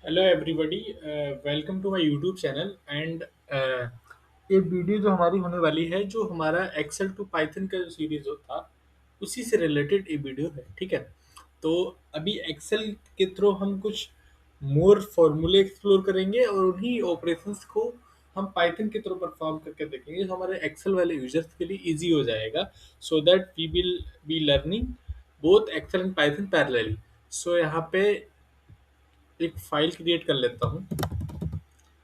Hello everybody, welcome to my YouTube channel and ये video जो हमारी होने वाली है, जो हमारा एक्सेल टू पाइथन का जो सीरीज था उसी से रिलेटेड ये वीडियो है। ठीक है, तो अभी एक्सेल के थ्रू हम कुछ मोर फॉर्मूले एक्सप्लोर करेंगे और उन्हीं ऑपरेशंस को हम पाइथन के थ्रू परफॉर्म करके देखेंगे, जो हमारे एक्सेल वाले यूजर्स के लिए इजी हो जाएगा, so that we will be learning both Excel and Python parallelly. So यहाँ पे एक फाइल क्रिएट कर लेता हूँ,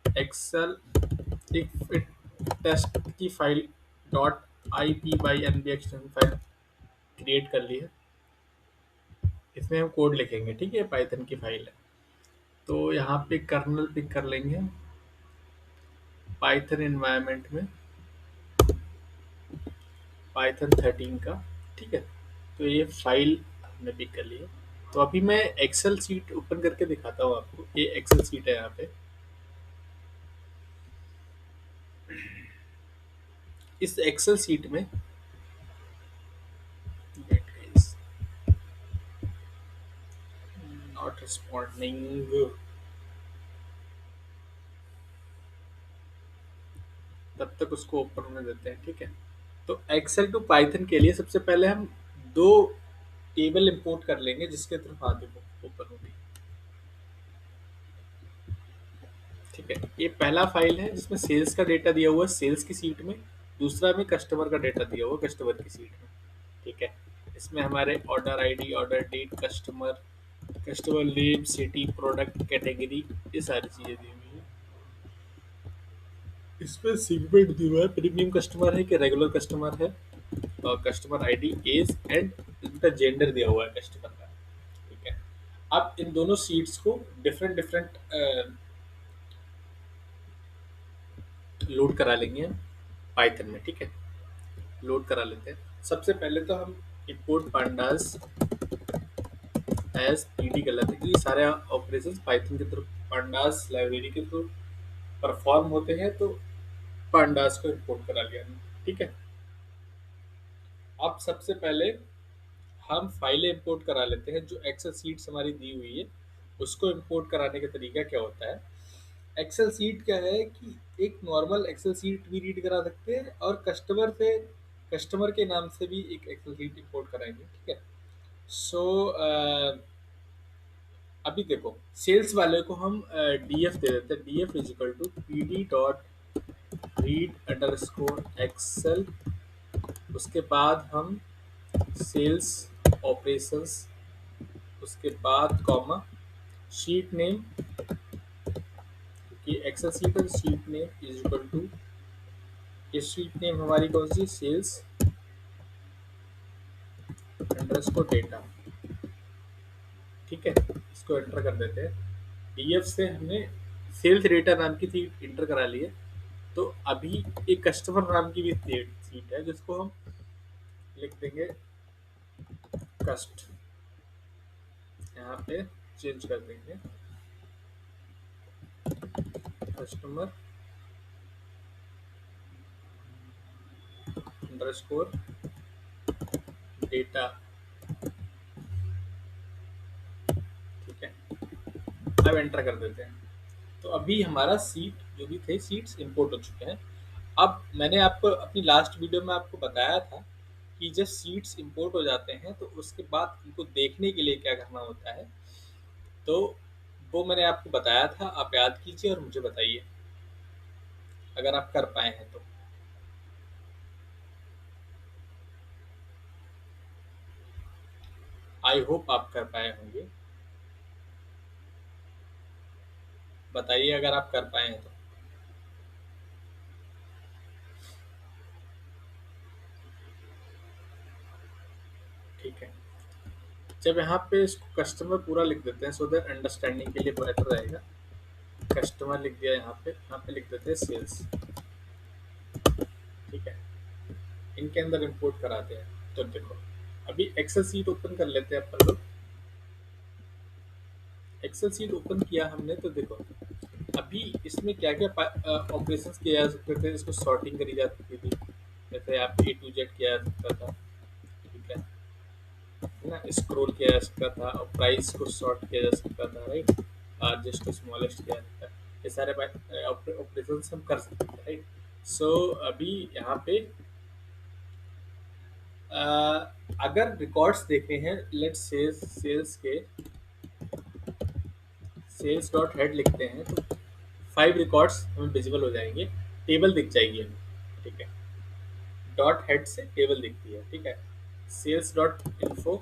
एक्सेल एक टेस्ट की file dot I P Y N B extension file create कर ली है। इसमें हम कोड लिखेंगे, ठीक है, पाइथन की फाइल है। तो यहाँ पे कर्नल पिक कर लेंगे पाइथन एनवायरनमेंट में, पाइथन 13 का। ठीक है, तो ये फाइल हमने पिक कर ली है। तो अभी मैं एक्सेल सीट ओपन करके दिखाता हूँ आपको। ये एक्सेल सीट है यहाँ पे। इस एक्सेल सीट में नॉट रिस्पॉन्डिंग, तब तक उसको ओपन होने देते हैं। ठीक है, तो एक्सेल टू पाइथन के लिए सबसे पहले हम दो टेबल इंपोर्ट कर लेंगे, जिसके थ्रू आगे ओपन होगी। ठीक है, ये पहला फाइल है जिसमें सेल्स का डेटा दिया हुआ है सेल्स की सीट में। दूसरा में कस्टमर का डेटा दिया हुआ है कस्टमर की सीट में। ठीक है, इसमें हमारे order ID, order date, customer, customer name, city, product category, ये सारी चीजें दी हुई है। इसमें सेगमेंट दिया हुआ है, प्रीमियम कस्टमर है कि रेगुलर कस्टमर है, और कस्टमर आईडी, एज एंड इनका जेंडर दिया हुआ है कस्टमर का। ठीक है, अब इन दोनों सीट्स को डिफरेंट डिफरेंट लोड करा लेंगे पाइथन में। ठीक है, लोड करा लेते हैं। सबसे पहले तो हम इंपोर्ट पांडास एज पीडी कर लेते हैं, क्योंकि सारे ऑपरेशंस पाइथन के थ्रू, पांडास लाइब्रेरी के थ्रू परफॉर्म होते हैं। तो पांडास को इंपोर्ट करा लिया हमने। ठीक है, अब सबसे पहले हम फाइलें इंपोर्ट करा लेते हैं। जो एक्सेल सीट्स हमारी दी हुई है, उसको इंपोर्ट कराने का तरीका क्या होता है। एक्सेल सीट क्या है कि एक नॉर्मल एक्सेल सीट भी रीड करा सकते हैं, और कस्टमर से, कस्टमर के नाम से भी एक एक्सेल सीट इंपोर्ट कराएंगे। ठीक है, सो अभी देखो, सेल्स वाले को हम डीएफ दे देते हैं। DF is equal to P D dot read underscore Excel. उसके बाद हम सेल्स ऑपरेशंस, उसके बाद कॉमा शीट नेम, कि एक्सेल शीट है, sheet name is equal to, ये शीट नेम हमारी कौन सी, सेल्स अंडरस्कोर डेटा। ठीक है, इसको एंटर कर देते हैं। डीएफ से हमने सेल्स डेटा नाम की थी इंटर करा ली है। तो अभी एक कस्टमर नाम की भी सीट है, जिसको हम लिख देंगे कस्ट, यहाँ पे चेंज कर देंगे कस्टमर अंडरस्कोर डेटा। ठीक है, अब एंटर कर देते हैं। तो अभी हमारा सीट जो भी थे, सीट्स इंपोर्ट हो चुके हैं। अब मैंने आपको अपनी लास्ट वीडियो में आपको बताया था कि जब सीट्स इंपोर्ट हो जाते हैं तो उसके बाद उनको देखने के लिए क्या करना होता है। तो वो मैंने आपको बताया था, आप याद कीजिए और मुझे बताइए अगर आप कर पाए हैं तो। आई होप आप कर पाए होंगे, बताइए अगर आप कर पाए हैं तो। ठीक है, जब यहाँ पे इसको कस्टमर पूरा लिख देते हैं, सो दैट अंडरस्टैंडिंग के लिए बेटर रहेगा। कस्टमर लिख दिया, यहाँ पे लिख देते हैं सेल्स। ठीक है, इनके अंदर इंपोर्ट कराते हैं। तो देखो, अभी एक्सेल सीट ओपन कर लेते हैं अपन लोग। एक्सेल सीट ओपन किया हमने, तो देखो अभी इसमें क्या क्या ऑपरेशंस किए जा सकते थे। इसको सॉर्टिंग करी जा सकती थी, जैसे आप ए टू जेड किया जा सकता था। ठीक है ना, स्क्रॉल किया जा सकता था, और प्राइस को सॉर्ट किया जा सकता था, राइट। लार्जेस्ट टू स्मॉलेस्ट क्या रहता है, ये सारे ऑपरेशन हम कर सकते हैं, राइट। सो अभी यहाँ पे अगर रिकॉर्ड्स देखने हैं, लेट्स से सेल्स के सेल्स डॉट हेड लिखते हैं तो 5 रिकॉर्ड्स हमें विजिबल हो जाएंगे, टेबल दिख जाएगी हमें, ठीक है। डॉट हेड से टेबल दिखती है, ठीक है। Sales dot info,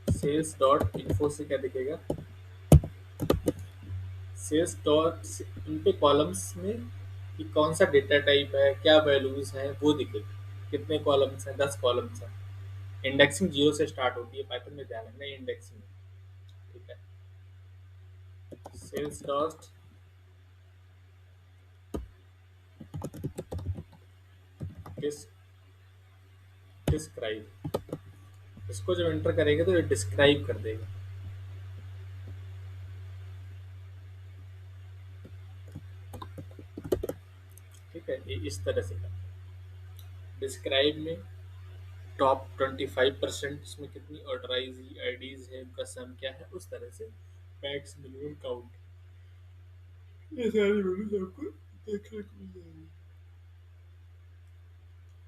sales dot info से क्या दिखेगा, सेल्स डॉट, इन पे कॉलम्स में कि कौन सा डेटा टाइप है, क्या वैल्यूज हैं, वो दिखेगा। कितने कॉलम्स हैं, 10 कॉलम्स हैं। इंडेक्सिंग 0 से स्टार्ट होती है, पाइथन में ध्यान रखना, इंडेक्सिंग, ठीक है। सेल्स डॉट डिस डिस्क्राइब, इसको जब एंटर करेंगे तो ये डिस्क्राइब कर देगा, ठीक है। ये इस तरह से करते हैं। डिस्क्राइब में टॉप 25% इसमें कितनी ऑर्डराइज आईडीज है, उनका सम क्या है, उस तरह से मैक्स मिनिमम काउंट, ये सारी वैल्यूज आपको देखने को मिल जाएगी।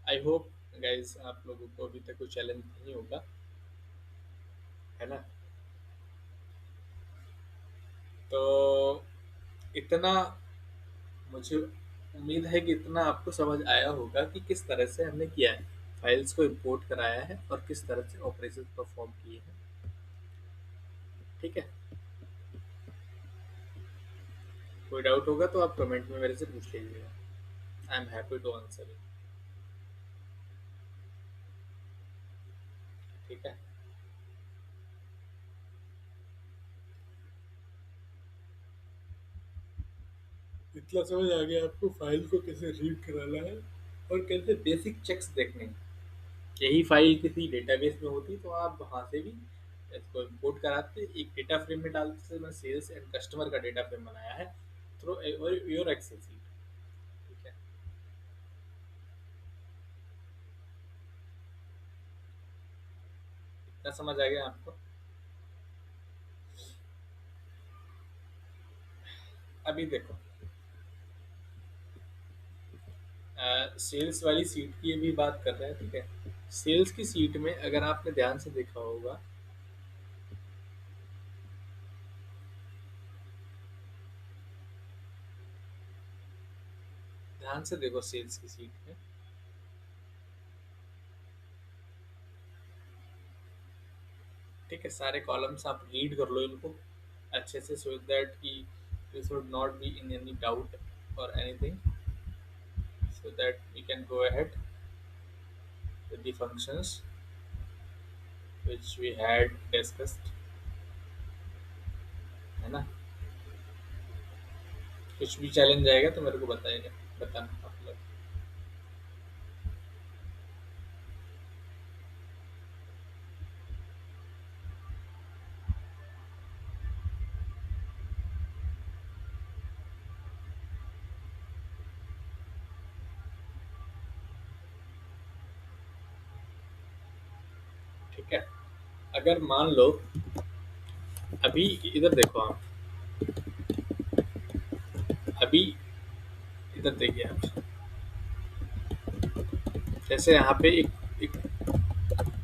आई होप गाइस आप लोगों को अभी तक कोई चैलेंज नहीं होगा, है ना। तो इतना, मुझे उम्मीद है कि इतना आपको समझ आया होगा कि किस तरह से हमने किया है, फाइल्स को इंपोर्ट कराया है और किस तरह से ऑपरेशन परफॉर्म किए हैं, ठीक है। कोई डाउट होगा तो आप कमेंट में मेरे से पूछ लीजिएगा, I am happy to answer it, ठीक है। इतना समझ आ गया आपको फाइल को कैसे रीड कराना है और कैसे बेसिक चेक्स देखने हैं। यही फाइल किसी डेटाबेस में होती तो आप वहाँ से भी इसको इंपोर्ट कराते, एक डेटा फ्रेम में डालते, जैसे मैं सेल्स एंड कस्टमर का डेटा फ्रेम बनाया है थ्रू योर एक्सेल सीट, ठीक है। इतना समझ आ गया आपको। अभी देखो, सेल्स वाली सीट की भी बात कर रहे हैं, ठीक है। सेल्स की सीट में अगर आपने ध्यान से देखा होगा, ध्यान से देखो सेल्स की सीट में, ठीक है। सारे कॉलम्स आप रीड कर लो इनको अच्छे से, सो दैट कि you should not be in any doubt और anything, so that we can go ahead with the functions which we had discussed, है ना। कुछ भी चैलेंज आएगा तो मेरे को बताइएगा, बताना आप लोग, ठीक है। अगर मान लो, अभी इधर देखो आप, अभी इधर देखिए आप, जैसे यहाँ पे एक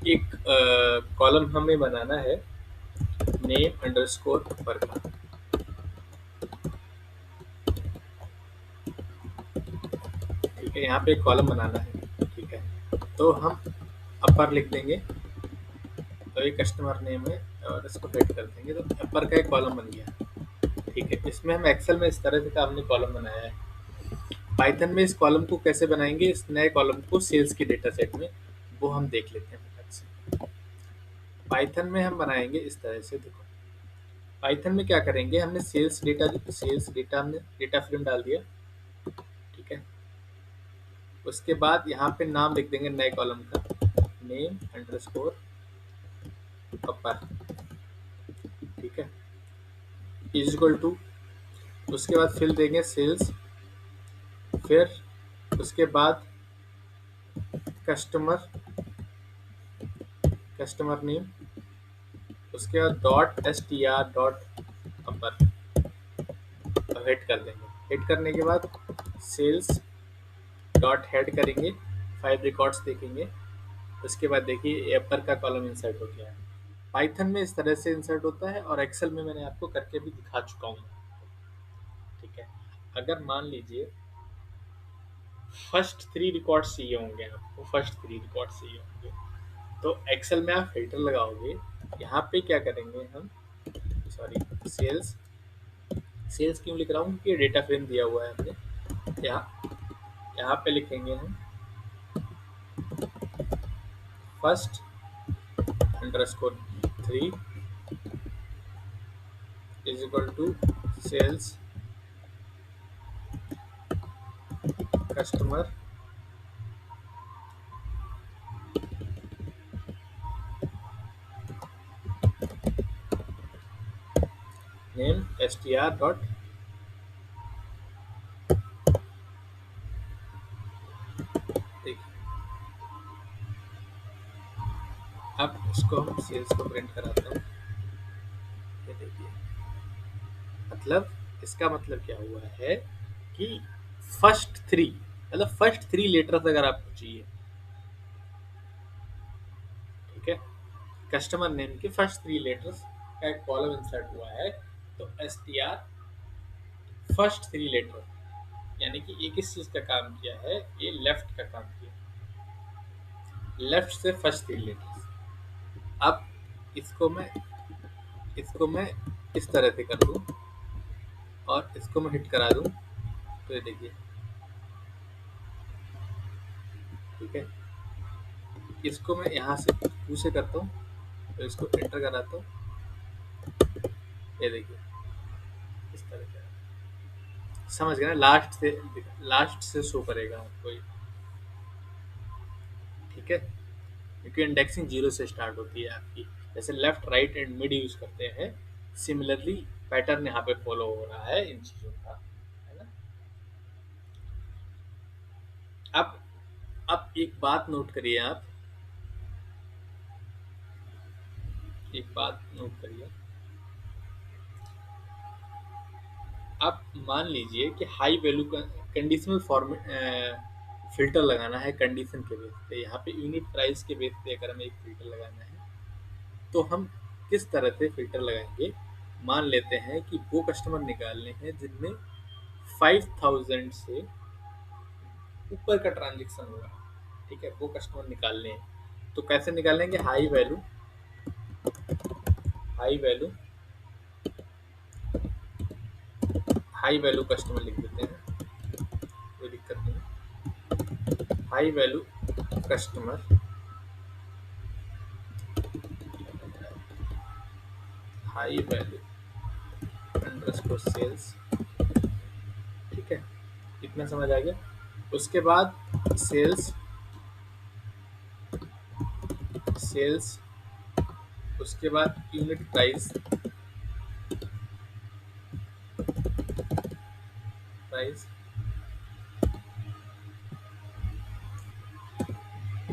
एक कॉलम हमें बनाना है नेम अंडरस्कोर अपर का, ठीक है। यहाँ पे एक कॉलम बनाना है, ठीक है। तो हम अपर लिख देंगे, तो ये कस्टमर नेम है और इसको हेड कर देंगे, तो अपर का एक कॉलम बन गया, ठीक है। इसमें हम एक्सेल में इस तरह से का हमने कॉलम बनाया है। पाइथन में इस कॉलम को कैसे बनाएंगे, इस नए कॉलम को सेल्स के डेटा सेट में, वो हम देख लेते हैं फटाक से। पाइथन में हम बनाएंगे इस तरह से, देखो पाइथन में क्या करेंगे, हमने सेल्स डेटा हमने डेटा फ्रेम डाल दिया, ठीक है। उसके बाद यहाँ पे नाम लिख देंगे नए कॉलम का, नेम अंडरस्कोर अपर, ठीक है, इज इक्वल टू, उसके बाद फिल देंगे सेल्स, फिर उसके बाद कस्टमर, कस्टमर नेम, उसके बाद dot S T R dot upper hit कर देंगे। हिट करने के बाद सेल्स डॉट हेड करेंगे, 5 रिकॉर्ड्स देखेंगे। उसके बाद देखिए अपर का कॉलम इंसर्ट हो गया है। पाइथन में इस तरह से इंसर्ट होता है और एक्सेल में मैंने आपको करके भी दिखा चुका हूँ। ठीक है, अगर मान लीजिए फर्स्ट 3 रिकॉर्ड्स चाहिए होंगे आपको, फर्स्ट 3 रिकॉर्ड्स चाहिए होंगे, तो एक्सेल में आप फिल्टर लगाओगे। यहाँ पे क्या करेंगे हम, सॉरी, सेल्स, सेल्स क्यों लिख रहा हूँ क्योंकि डेटा फ्रेम दिया हुआ है हमने। यहाँ यहाँ पे लिखेंगे हम first underscore 3 is equal to sales customer name S T R dot. देखिए, अब इसको हम सेल्स को प्रिंट कराते हैं। ये देखिए, मतलब इसका मतलब क्या हुआ है कि फर्स्ट 3, मतलब फर्स्ट 3 लेटर्स अगर आपको चाहिए, ठीक है, कस्टमर नेम के फर्स्ट 3 लेटर्स का एक कॉलम इंसर्ट हुआ है, तो S T R first 3 letter, यानी कि ये किस चीज का काम किया है, ये लेफ्ट का काम किया, लेफ्ट से फर्स्ट 3 लेटर्स। अब इसको मैं इसको मैं इस तरह से कर दूं और इसको मैं हिट करा दूं, तो ये देखिए, ठीक है, इसको मैं यहाँ से टू से करता हूँ, तो इसको एंटर कराता हूँ, ये देखिए इस तरह से। समझ गए ना, लास्ट से शो करेगा आपको ये, ठीक है, क्योंकि इंडेक्सिंग 0 से स्टार्ट होती है आपकी, जैसे left right and mid use करते हैं, सिमिलरली पैटर्न यहाँ पे फॉलो हो रहा है इन चीजों का, है ना। अब अब एक बात नोट करिए आप, एक बात नोट करिए। आप मान लीजिए कि हाई वैल्यू का कंडीशनल फॉर्मेट फिल्टर लगाना है कंडीशन के बेस पे, यहाँ पे यूनिट प्राइस के बेस पे अगर हमें एक फिल्टर लगाना है, तो हम किस तरह से फिल्टर लगाएंगे। मान लेते हैं कि वो कस्टमर निकालने हैं जिनमें 5000 से ऊपर का ट्रांजेक्शन हुआ, ठीक है, वो कस्टमर निकालने हैं। तो कैसे निकालेंगे, high value high value customer लिख देते हैं, कोई दिक्कत नहीं। High value customer, high value underscore sales, ठीक है, इतना समझ आ गया। उसके बाद सेल्स सेल्स उसके बाद unit price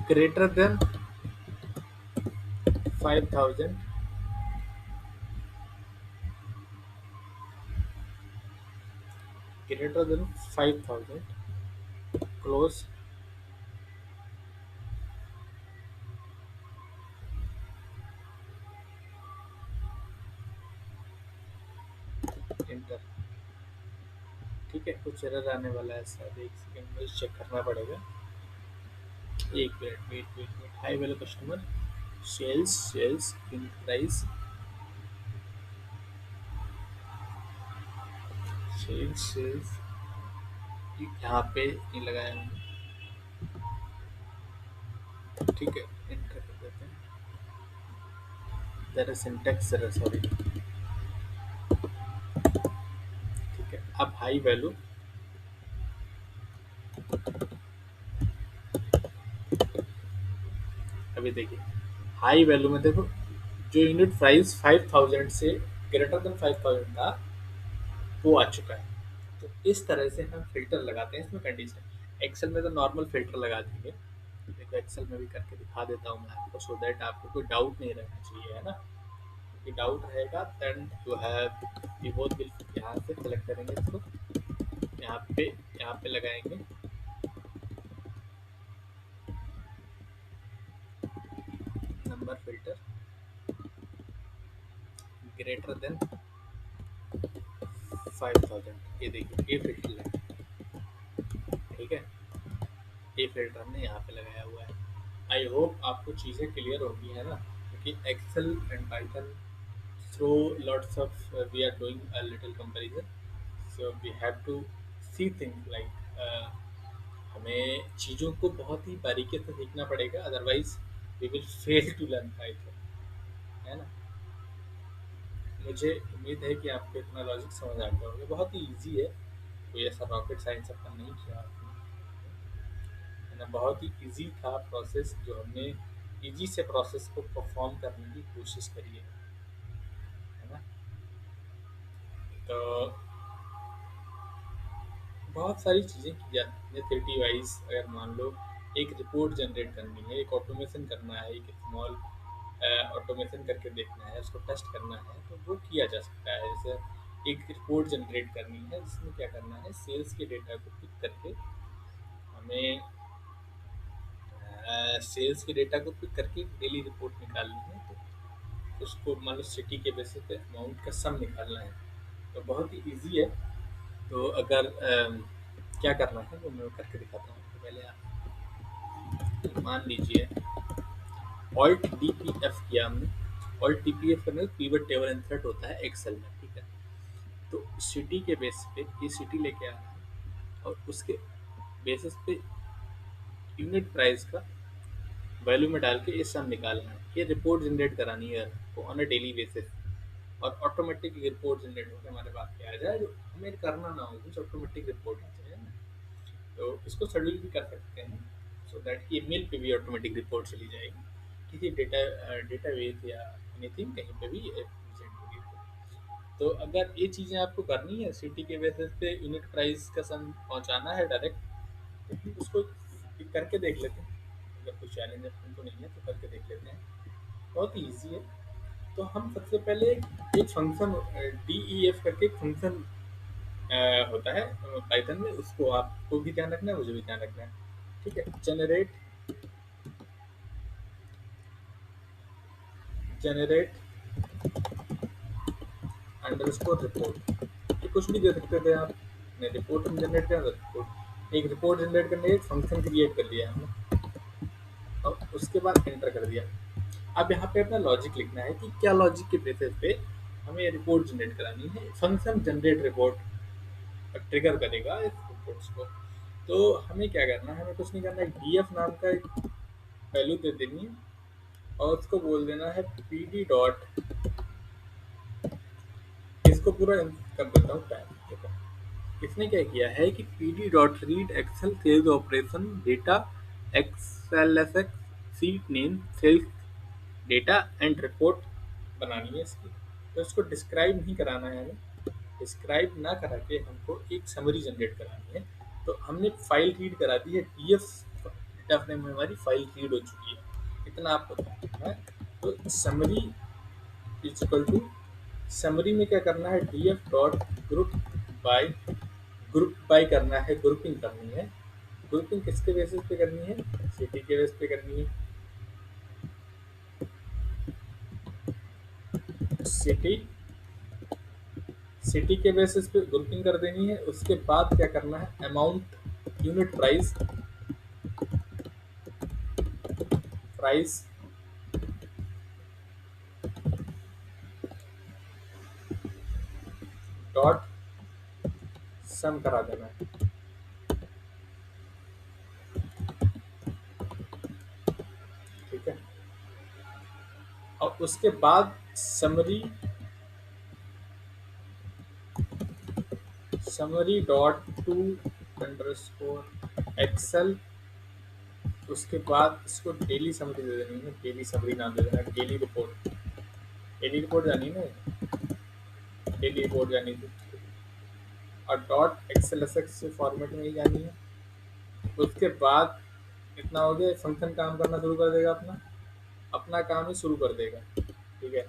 greater than 5000, greater than 5000, close inter, ठीक है। कुछ एरर आने वाला है शायद, एक सेकंड में चेक करना पड़ेगा, एक minute, wait. High value customer sales unit price, sales यहाँ पे नहीं लगाया मैंने, ठीक है, एंटर कर देते हैं। जरा सिंटेक्स जरा, सॉरी, ठीक है। अब हाई वैल्यू, अभी देखिए हाई वैल्यू में देखो, जो यूनिट प्राइस 5000 से ग्रेटर देन 5000 था वो आ चुका है। तो इस तरह से हम फिल्टर लगाते हैं इसमें कंडीशन। एक्सेल में तो नॉर्मल फिल्टर लगा देंगे, देखो एक्सेल में भी करके दिखा देता हूँ मैं आपको, सो दैट आपको कोई डाउट नहीं रहना चाहिए, है ना। डाउट रहेगा then you have we both will यहाँ से सेलेक्ट करेंगे इसको, यहाँ पे यहाँ पे लगाएंगे नंबर फिल्टर ग्रेटर देन 5000, ये देखिए ये फिल्टर लगा, ठीक है, ये फिल्टर हमने यहाँ पे लगाया हुआ है। आई होप आपको चीज़ें क्लियर होगी है ना, क्योंकि Excel and Python through lots of we are doing a little comparison, so we have to see things like हमें चीज़ों को बहुत ही बारीकी से सीखना पड़ेगा, otherwise we will fail to learn Python, है ना। मुझे उम्मीद है कि आपको इतना लॉजिक समझ आ गया होगा, बहुत ही ईजी है, कोई ऐसा रॉकेट साइंस अपन नहीं किया आपने, है ना, बहुत ही ईजी था प्रोसेस, जो हमने ईजी से प्रोसेस को परफॉर्म करने की कोशिश करी है ना। तो बहुत सारी चीज़ें की जाती हैं थ्योरी वाइज, अगर मान लो एक रिपोर्ट जनरेट करनी है, एक ऑटोमेशन करना है, एक स्मॉल ऑटोमेशन करके देखना है, उसको टेस्ट करना है, तो वो किया जा सकता है। जैसे एक रिपोर्ट जनरेट करनी है जिसमें क्या करना है, सेल्स के डेटा को पिक करके हमें सेल्स के डेटा को पिक करके डेली रिपोर्ट निकालनी है, तो उसको मान लो सिटी के बेसिस पे अमाउंट का सम निकालना है, तो बहुत ही ईजी है। तो अगर क्या करना है वो मैं करके दिखाता हूँ। तो पहले आप मान लीजिए ऑल्ट डी पी एफ किया हमने, ऑल्ट डी पी एफ करने पीवट टेबल इंसर्ट होता है एक्सेल में, ठीक है। तो सिटी के बेस पे ये सिटी लेके आना है और उसके बेसिस पे यूनिट प्राइस का वैल्यू में डाल के ये सम निकालना है, ये रिपोर्ट जनरेट करानी है आपको ऑन अ डेली बेसिस, और ऑटोमेटिक रिपोर्ट जनरेट होकर हमारे पास क्या आ जाए, जो हमें करना ना हो, कुछ ऑटोमेटिक रिपोर्ट आ जाए ना। तो इसको शेड्यूल भी कर सकते हैं, सो दैट कि मेल पे भी ऑटोमेटिक रिपोर्ट चली जाएगी, किसी डेटाबेस या एनीथिंग कहीं पे भी प्रेजेंट होगी। तो अगर ये चीज़ें आपको करनी है, सिटी के बेसिस पे यूनिट प्राइस का सम पहुंचाना है डायरेक्ट, तो फिर उसको करके देख लेते हैं। अगर कोई चैलेंज अपन को नहीं है तो करके देख लेते हैं, बहुत ही ईजी है। तो हम सबसे पहले एक फंक्शन डी ई एफ करके एक फंक्शन होता है पाइथन में, उसको आपको भी ध्यान रखना है, मुझे भी ध्यान रखना है, ठीक है। जनरेट अंडरस्कोर रिपोर्ट, ये कुछ भी दे सकते थे आप, ने रिपोर्ट हम जनरेट किया, रिपोर्ट एक रिपोर्ट जनरेट करने के एक फंक्शन क्रिएट कर लिया हमने, और उसके बाद एंटर कर दिया। अब यहाँ पे अपना लॉजिक लिखना है कि क्या लॉजिक के बेसिस पे हमें रिपोर्ट जनरेट करानी है। फंक्शन जनरेट रिपोर्ट ट्रिगर करेगा इस रिपोर्ट्स को। तो हमें क्या करना है, हमें कुछ नहीं करना है, डी एफ नाम का एक वैल्यू दे देनी है और उसको बोल देना है पी डी डॉट, इसको पूरा कर देता हूँ टाइम, देखो इसने क्या किया है कि P D dot read Excel sales operation data XL S X sheet name sales data and report बनानी है इसकी। तो इसको डिस्क्राइब नहीं कराना है हमें, डिस्क्राइब ना करा के हमको एक समरी जनरेट करानी है। तो हमने फाइल रीड करा दी है, डी एफ डेटा फ्रेम में हमारी फाइल रीड हो चुकी है, इतना आपको ध्यान है। तो summary is equal to, summary में क्या करना है, D F dot group by, group by करना है, ग्रुपिंग करनी है। ग्रुपिंग किसके बेसिस पे करनी है, सिटी के बेस पे करनी है, सिटी सिटी के बेसिस पे ग्रुपिंग कर देनी है। उसके बाद क्या करना है, amount unit price, price dot sum करा देना है, ठीक है। और उसके बाद summary, summary dot to underscore Excel, उसके बाद इसको डेली समरी दे देनी है, डेली समरी नाम दे देना है, डेली रिपोर्ट, डेली रिपोर्ट जानी है ना, डेली रिपोर्ट जानी थी, और dot Excel S X format में ही जानी है। उसके बाद इतना हो गया, फंक्शन काम करना शुरू कर देगा, अपना अपना काम ही शुरू कर देगा, ठीक है।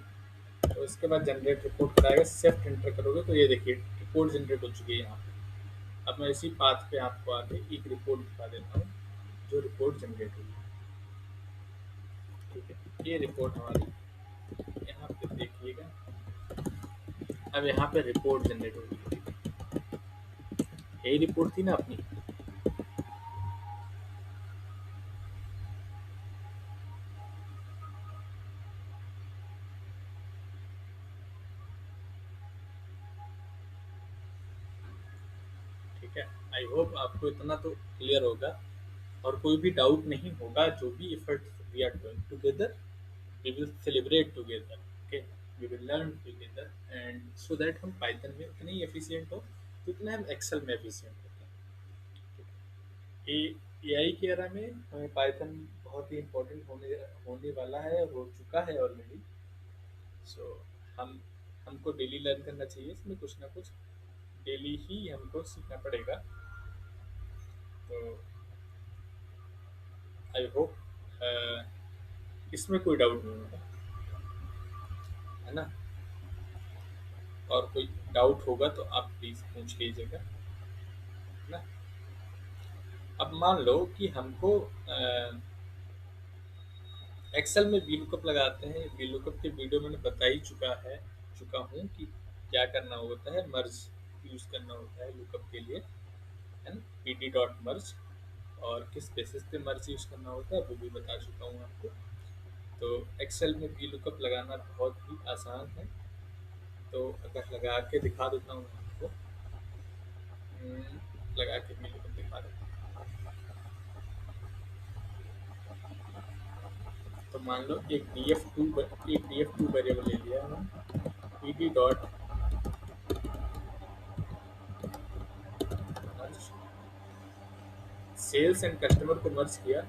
तो उसके बाद जनरेट रिपोर्ट कराएगा, शिफ्ट एंटर करोगे तो ये देखिए रिपोर्ट जनरेट हो चुकी है यहाँ पे। अब मैं इसी पाथ पे आपको आगे एक रिपोर्ट दिखा देता हूँ जो रिपोर्ट जनरेट हुई है। ठीक है, ये रिपोर्ट हमारी यहाँ पे देखिएगा। अब यहाँ पे रिपोर्ट जनरेट होगी, ठीक है, यही रिपोर्ट थी ना अपनी। ठीक है, आई होप आपको इतना तो क्लियर होगा और कोई भी डाउट नहीं होगा। जो भी effort we are doing together, we will celebrate together, okay, we will learn together, and so that हम पाइथन में उतने ही एफिशिएंट हो जितने हम एक्सेल में एफिशिएंट होते हैं। एआई के एरा में हमें पाइथन बहुत ही इम्पोर्टेंट होने होने वाला है और हो चुका है ऑलरेडी। सो हम हमको डेली लर्न करना चाहिए, इसमें कुछ ना कुछ डेली ही हमको सीखना पड़ेगा। तो आई होप इसमें कोई डाउट नहीं होगा, है ना। और कोई डाउट होगा तो आप प्लीज़ पूछ लीजिएगा, है ना। अब मान लो कि हमको एक्सेल में वीलुकअप लगाते हैं। वीलुकअप के वीडियो मैंने बता ही चुका हूँ कि क्या करना होता है। मर्ज यूज़ करना होता है लुकअप के लिए, है ना, पी डी डॉट मर्ज, और किस बेसिस पे मर्ज यूज़ करना होता है वो भी बता चुका हूँ आपको। तो एक्सेल में वीलुकअप लगाना बहुत ही आसान है। तो अगर लगा के दिखा देता हूँ आपको, लगा के वीलुकअप दिखा देता हूँ। तो मान लो एक डी एफ टू वेरिएबल ले लिया है, P D dot merge, sales and customer को मर्ज किया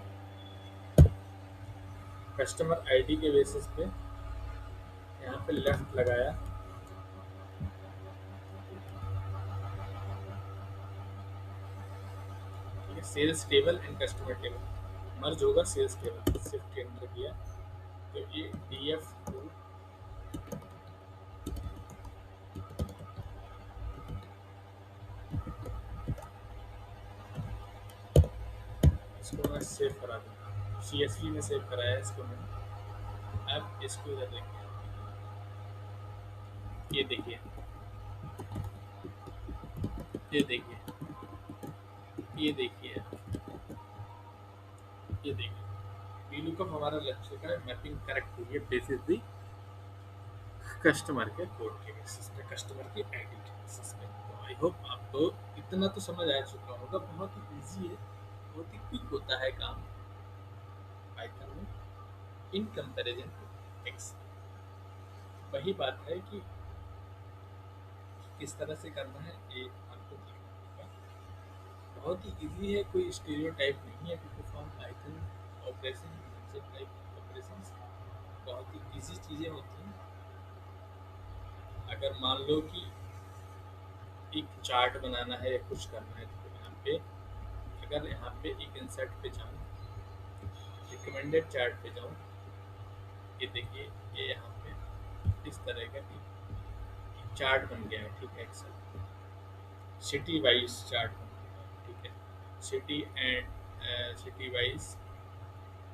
कस्टमर आईडी के बेसिस पे, यहाँ पे लेफ्ट लगाया, ठीक है, sales table and customer table merge होगा सेल्स टेबल, शिफ्ट एंटर किया तो ये डी एफ टू, इसको मैं सेव करा दूँगा, सी एस वी में सेव कराया इसको मैंने। अब इसको इधर देखिए, ये देखिए, ये देखिए, ये देखिए, ये देखिए, वीलुकअप हमारा लग चुका है, मैपिंग करेक्ट हुई है बेसिस दी कस्टमर के कोड के बेसिस पे, कस्टमर की आईडी के बेसिस पे। तो आई होप आपको इतना तो समझ आ चुका होगा। बहुत ही ईजी है, बहुत ही क्विक होता है काम पाइथन में इन कंपैरिजन टू एक्सेल। वही बात है कि किस तरह से करना है ये आपको देखना होगा। बहुत ही ईजी है, कोई स्टीरियोटाइप नहीं है to perform Python operation, type operations बहुत ही ईजी चीज़ें होती हैं। अगर मान लो कि एक चार्ट बनाना है या कुछ करना है तो यहाँ पे, अगर यहाँ पे एक इंसर्ट पे जाऊँ, रिकमेंडेड चार्ट पे जाऊँ, ये देखिए, ये यहाँ पे इस तरह का एक चार्ट बन गया है, ठीक है, एक्सेल सिटी वाइज चार्ट बन गया है, ठीक है, सिटी एंड सिटी वाइज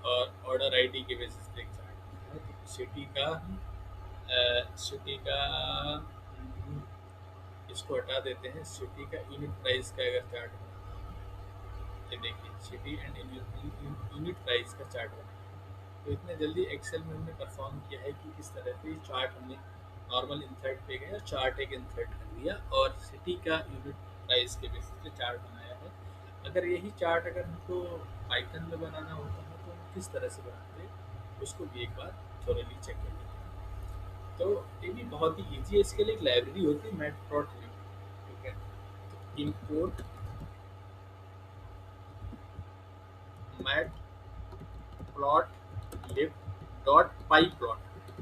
और ऑर्डर आईडी के बेसिस पे एक चार्ट बन गया है। तो सिटी का इसको हटा देते हैं, सिटी का यूनिट प्राइस का अगर चार्ट बनाता हूँ, ये देखिए सिटी एंड यूनिट प्राइस का चार्ट बना। तो इतने जल्दी एक्सेल में हमने परफॉर्म किया है कि किस तरह से चार्ट हमने नॉर्मल इंसर्ट पे गए, चार्ट एक इंसर्ट कर दिया और सिटी का यूनिट प्राइस के बेसिस पे चार्ट बनाया है। अगर यही चार्ट अगर हमको पाइथन में बनाना होता है तो हम किस तरह से बनाते हैं उसको भी एक बार थोड़ली चेक कर लेते हैं। तो ये भी बहुत ही ईजी है। इसके लिए एक लाइब्रेरी होती है मैटप्लॉटलिब, ठीक है। तो इम्पोर्ट मैटप्लॉटलिब डॉट पाई प्लॉट,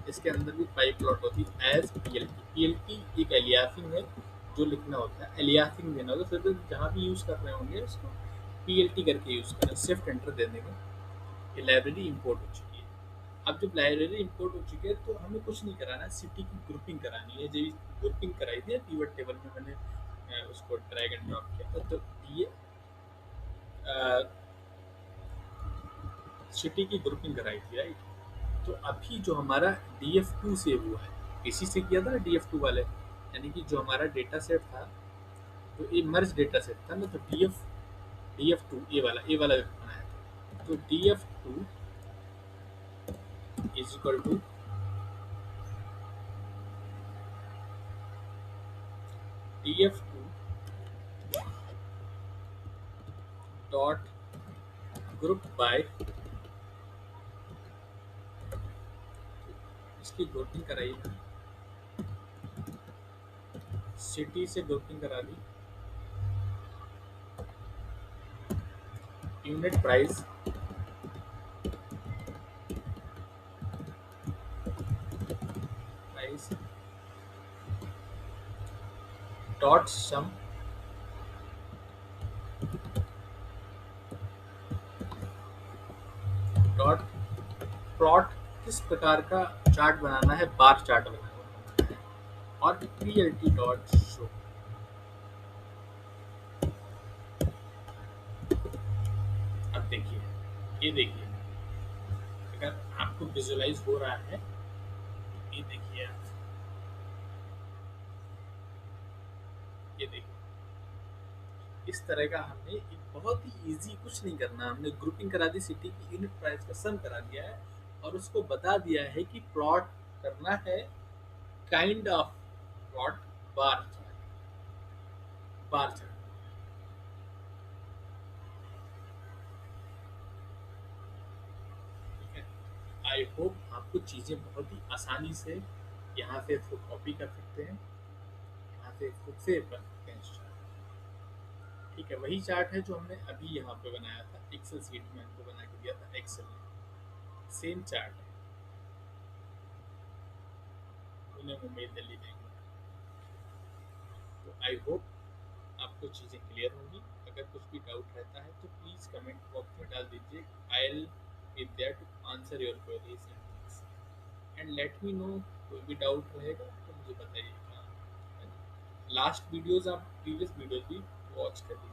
इसके अंदर भी पाई प्लॉट होती है एज पीएलटी। पीएलटी एक एलियासिंग है जो लिखना होता है, एलियासिंग देना होगा, फिर जहाँ भी यूज़ कर रहे होंगे इसको पीएलटी करके यूज़ करें, शिफ्ट एंटर दे देंगे। ये लाइब्रेरी इंपोर्ट हो चुकी है। अब जब लाइब्रेरी इंपोर्ट हो चुकी है तो हमें कुछ नहीं कराना है, सिटी की ग्रुपिंग करानी है। जब ग्रुपिंग कराई थी पीवट टेबल में, मैंने उसको ड्रैग एंड ड्रॉप किया था, तो ये सिटी की ग्रुपिंग कराई थी, राइट। तो अभी जो हमारा DF2 सेव हुआ है, इसी से किया था DF2 वाले, यानी कि जो हमारा डेटा सेट था, तो ये मर्ज डेटा सेट था ना, तो DF2 ए वाला बनाया था। तो DF2 is equal to DF2 dot group by, इसकी ग्रुपिंग कराई है, सिटी से ग्रुपिंग करा दी, unit price price dot sum dot plot, किस प्रकार का चार्ट बनाना है, बार चार्ट बनाना है, और PLT डॉट शो। अब देखिए, ये देखिए, अगर आपको विजुअलाइज हो रहा है, ये देखिए आप, ये देखिए, इस तरह का हमने एक बहुत ही इजी, कुछ नहीं करना, हमने ग्रुपिंग करा दी, सिटी की यूनिट प्राइस का सम करा दिया है, और उसको बता दिया है कि प्लॉट करना है kind of plot, bar chart, bar chart, ठीक है। आई होप आपको चीज़ें बहुत ही आसानी से यहाँ से इसको कॉपी कर सकते हैं, यहाँ से खुद से बन सकते हैं इस चार्ट, ठीक है। वही चार्ट है जो हमने अभी यहाँ पे बनाया था, एक्सेल सीट में हमको बना के दिया था एक्सेल ने, सेम चार्ट है, पुणे मुंबई दिल्ली बेंगलोर। तो आई होप आपको चीज़ें क्लियर होंगी। अगर कुछ भी डाउट रहता है तो प्लीज़ कमेंट बॉक्स में डाल दीजिए, I will be there to answer your queries and things, and let me know, कोई भी डाउट रहेगा तो मुझे बताइएगा। लास्ट वीडियोस आप प्रीवियस वीडियोस भी वॉच कर लीजिए।